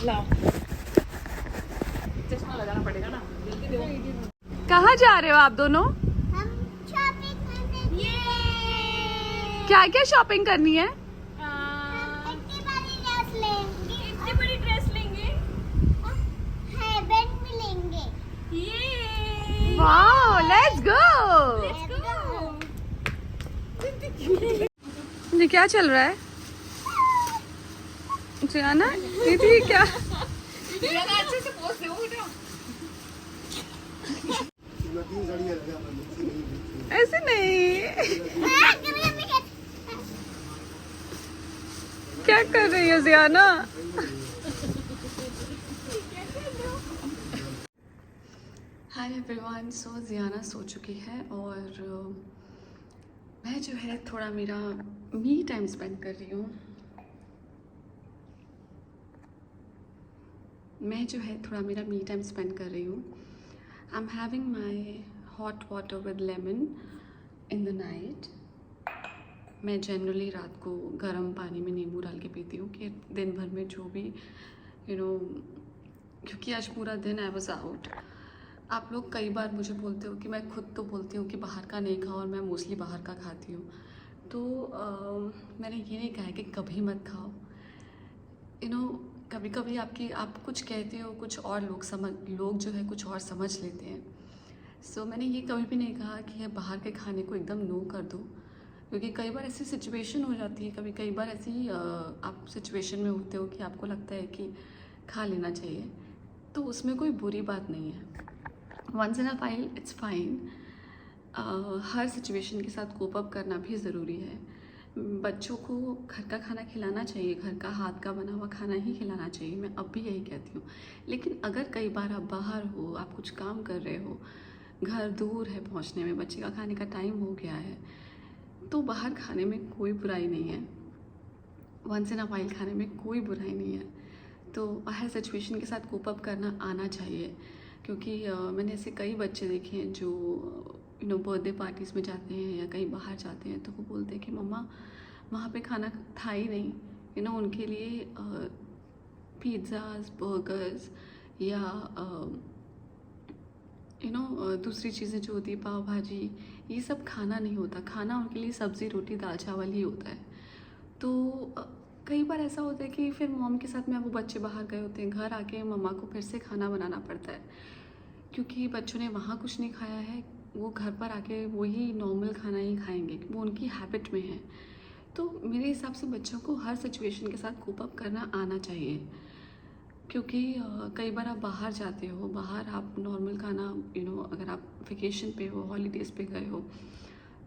लाओ, चश्मा लगाना पड़ेगा ना, जल्दी दो। कहाँ जा रहे हो आप दोनों? हम शॉपिंग करने क्या क्या शॉपिंग करनी है? इतनी बड़ी ड्रेस लेंगे, इतनी बड़ी ड्रेस लेंगे। हेयरबैंड भी लेंगे। ये वाओ, लेट्स गो। ये क्या चल रहा है? जियाना, दीदी क्या? अच्छे से पोज दो बेटा। ऐसे नहीं। क्या कर रही है जियाना? हाय एवरीवन, सो जियाना सो चुकी है और मैं जो है थोड़ा मेरा मी टाइम स्पेंड कर रही हूँ। मैं जो है थोड़ा मेरा मी टाइम स्पेंड कर रही हूँ। I am having my hot water with lemon in the night. मैं जनरली रात को गर्म पानी में नींबू डाल के पीती हूँ कि दिन भर में जो भी क्योंकि आज पूरा दिन आई वॉज आउट। आप लोग कई बार मुझे बोलते हो कि मैं खुद तो बोलती हूँ कि बाहर का नहीं खाओ और मैं मोस्टली बाहर का खाती हूँ। तो मैंने ये नहीं कहा है कि कभी मत खाओ। कभी कभी आप कुछ कहते हो, कुछ और लोग जो है कुछ और समझ लेते हैं। सो मैंने ये कभी भी नहीं कहा कि बाहर के खाने को एकदम नो कर दो, क्योंकि कई बार ऐसी सिचुएशन हो जाती है, कई बार ऐसी आप सिचुएशन में होते हो कि आपको लगता है कि खा लेना चाहिए, तो उसमें कोई बुरी बात नहीं है। Once in a while it's fine. हर सिचुएशन के साथ कोप अप करना भी ज़रूरी है। बच्चों को घर का खाना खिलाना चाहिए, घर का हाथ का बना हुआ खाना ही खिलाना चाहिए, मैं अब भी यही कहती हूँ। लेकिन अगर कई बार आप बाहर हो, आप कुछ काम कर रहे हो, घर दूर है पहुँचने में, बच्चे का खाने का टाइम हो गया है, तो बाहर खाने में कोई बुराई नहीं है। वंस इन अ वाइल खाने में कोई बुराई नहीं है। तो हर सिचुएशन के साथ कोप अप करना आना चाहिए, क्योंकि मैंने ऐसे कई बच्चे देखे हैं जो बर्थडे पार्टीज़ में जाते हैं या कहीं बाहर जाते हैं, तो वो बोलते हैं कि मम्मा वहाँ पे खाना था ही नहीं। उनके लिए पिज़्ज़ाज, बर्गर्स या दूसरी चीज़ें जो होती है, पाव भाजी, ये सब खाना नहीं होता। खाना उनके लिए सब्ज़ी, रोटी, दाल चावल ही होता है। तो कई बार ऐसा होता है कि फिर मॉम के साथ में वो बच्चे बाहर गए होते हैं, घर आके मम्मा को फिर से खाना बनाना पड़ता है, क्योंकि बच्चों ने वहाँ कुछ नहीं खाया है, वो घर पर आके वही नॉर्मल खाना ही खाएंगे, वो उनकी हैबिट में है। तो मेरे हिसाब से बच्चों को हर सिचुएशन के साथ कोप अप करना आना चाहिए, क्योंकि कई बार आप बाहर जाते हो, बाहर आप नॉर्मल खाना अगर आप वेकेशन पे हो, हॉलीडेज़ पे गए हो,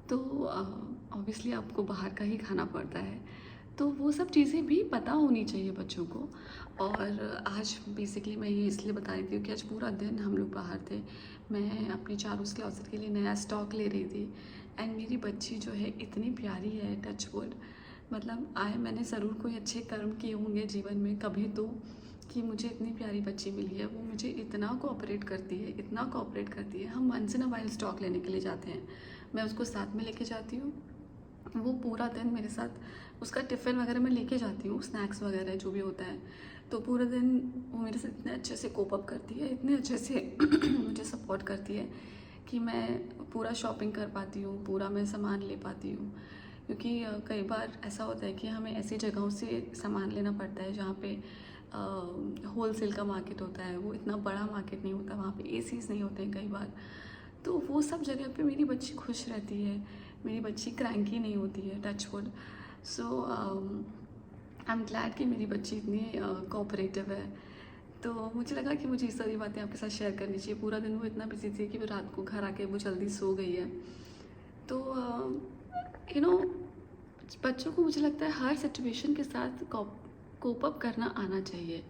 तो ऑब्वियसली आपको बाहर का ही खाना पड़ता है। तो वो सब चीज़ें भी पता होनी चाहिए बच्चों को। और आज बेसिकली मैं ये इसलिए बता रही थी कि आज पूरा दिन हम लोग बाहर थे। मैं अपनी चारोस क्लॉसेट के लिए नया स्टॉक ले रही थी, एंड मेरी बच्ची जो है इतनी प्यारी है, टच वुड, मतलब मैंने ज़रूर कोई अच्छे कर्म किए होंगे जीवन में कभी तो, कि मुझे इतनी प्यारी बच्ची मिली है। वो मुझे इतना कोऑपरेट करती है, इतना कोऑपरेट करती है। हम once in a while stock लेने के लिए जाते हैं, मैं उसको साथ में लेके जाती हूँ, वो पूरा दिन मेरे साथ, उसका टिफ़िन वगैरह मैं लेके जाती हूँ, स्नैक्स वगैरह जो भी होता है, तो पूरा दिन वो मेरे साथ इतने अच्छे से कोप अप करती है, इतने अच्छे से मुझे सपोर्ट करती है कि मैं पूरा शॉपिंग कर पाती हूँ, पूरा मैं सामान ले पाती हूँ। क्योंकि कई बार ऐसा होता है कि हमें ऐसी जगहों से सामान लेना पड़ता है जहाँ पे होलसेल का मार्केट होता है, वो इतना बड़ा मार्केट नहीं होता, वहाँ पे एसीज़ नहीं होते हैं कई बार। तो वो सब जगह पे मेरी बच्ची खुश रहती है, मेरी बच्ची क्रैंकी नहीं होती है, touch wood. So I am glad कि मेरी बच्ची इतनी कोऑपरेटिव है। तो मुझे लगा कि मुझे ये सारी बातें आपके साथ शेयर करनी चाहिए। पूरा दिन वो इतना बिजी थी कि वो रात को घर आके वो जल्दी सो गई है। तो बच्चों को मुझे लगता है हर सिचुएशन के साथ कोप अप करना आना चाहिए।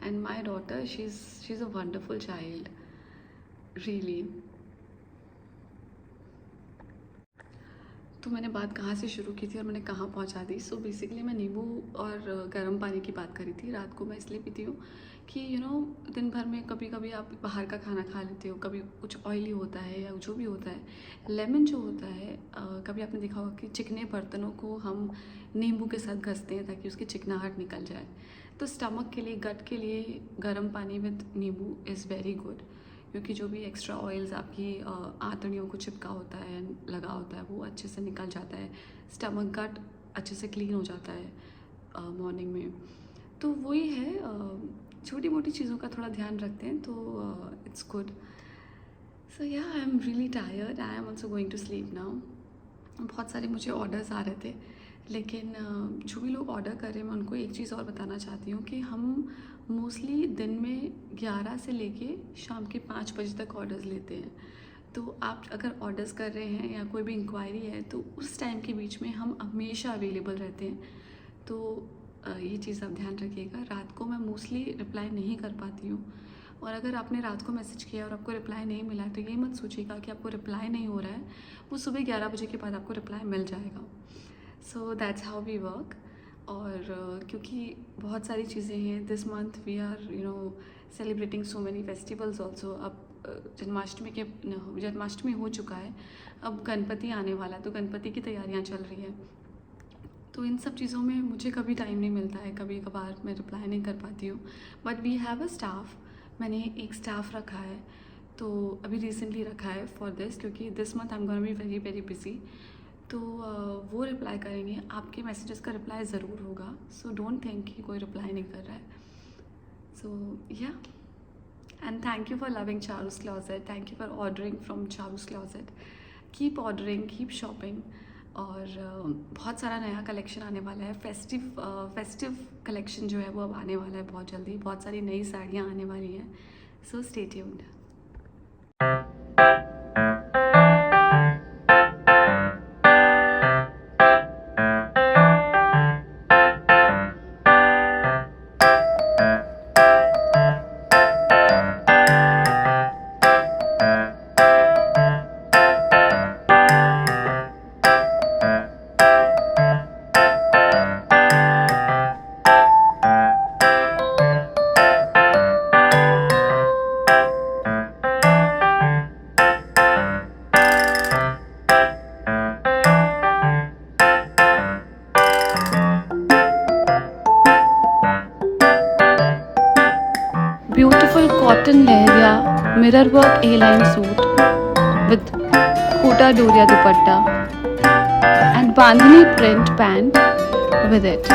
And my daughter, she is a wonderful child, really. तो मैंने बात कहाँ से शुरू की थी और मैंने कहाँ पहुँचा दी। सो बेसिकली मैं नींबू और गर्म पानी की बात करी थी। रात को मैं इसलिए पीती हूँ कि दिन भर में कभी कभी आप बाहर का खाना खा लेते हो, कभी कुछ ऑयली होता है या जो भी होता है। लेमन जो होता है, कभी आपने देखा होगा कि चिकने बर्तनों को हम नींबू के साथ घसते हैं ताकि उसकी चिकनाहट निकल जाए। तो स्टमक के लिए, गट के लिए गर्म पानी विद नींबू इज़ वेरी गुड, क्योंकि जो भी एक्स्ट्रा ऑयल्स आपकी आंतड़ियों को चिपका होता है, लगा होता है, वो अच्छे से निकल जाता है, स्टमक गट अच्छे से क्लीन हो जाता है मॉर्निंग में। तो वही है, छोटी मोटी चीज़ों का थोड़ा ध्यान रखते हैं तो it's good. So yeah I am really tired, I am also going to sleep now. बहुत सारे मुझे ऑर्डर्स आ रहे थे, लेकिन जो भी लोग ऑर्डर कर रहे हैं मैं उनको एक चीज़ और बताना चाहती हूँ कि हम मोस्टली दिन में 11 से लेके शाम के 5 बजे तक ऑर्डर्स लेते हैं। तो आप अगर ऑर्डर्स कर रहे हैं या कोई भी इंक्वायरी है तो उस टाइम के बीच में हम हमेशा अवेलेबल रहते हैं। तो ये चीज़ आप ध्यान रखिएगा। रात को मैं मोस्टली रिप्लाई नहीं कर पाती हूँ, और अगर आपने रात को मैसेज किया और आपको रिप्लाई नहीं मिला तो ये मत सोचिएगा कि आपको रिप्लाई नहीं हो रहा है, वो सुबह 11 बजे के बाद आपको रिप्लाई मिल जाएगा। So that's how we work. और क्योंकि बहुत सारी चीज़ें हैं, this month we are celebrating so many festivals also. अब जन्माष्टमी हो चुका है, अब गणपति आने वाला है, तो गणपति की तैयारियां चल रही है। तो इन सब चीज़ों में मुझे कभी टाइम नहीं मिलता है, कभी कभार मैं रिप्लाई नहीं कर पाती हूँ। But we have a staff, मैंने एक स्टाफ रखा है, तो अभी रिसेंटली रखा है फॉर दिस, क्योंकि this month I am gonna be very very busy. तो वो रिप्लाई करेंगे, आपके मैसेजेस का रिप्लाई ज़रूर होगा। सो डोंट थिंक कि कोई रिप्लाई नहीं कर रहा है। So yeah, and thank you for loving Charu's closet, thank you for ordering from Charu's closet. Keep ordering, keep shopping. और बहुत सारा नया कलेक्शन आने वाला है, फेस्टिव कलेक्शन जो है वो अब आने वाला है बहुत जल्दी। बहुत सारी नई साड़ियाँ आने वाली हैं, so stay tuned. Beautiful cotton lehenga, mirror work A-line suit with Kota Doria dupatta and Bandhani print pant with it.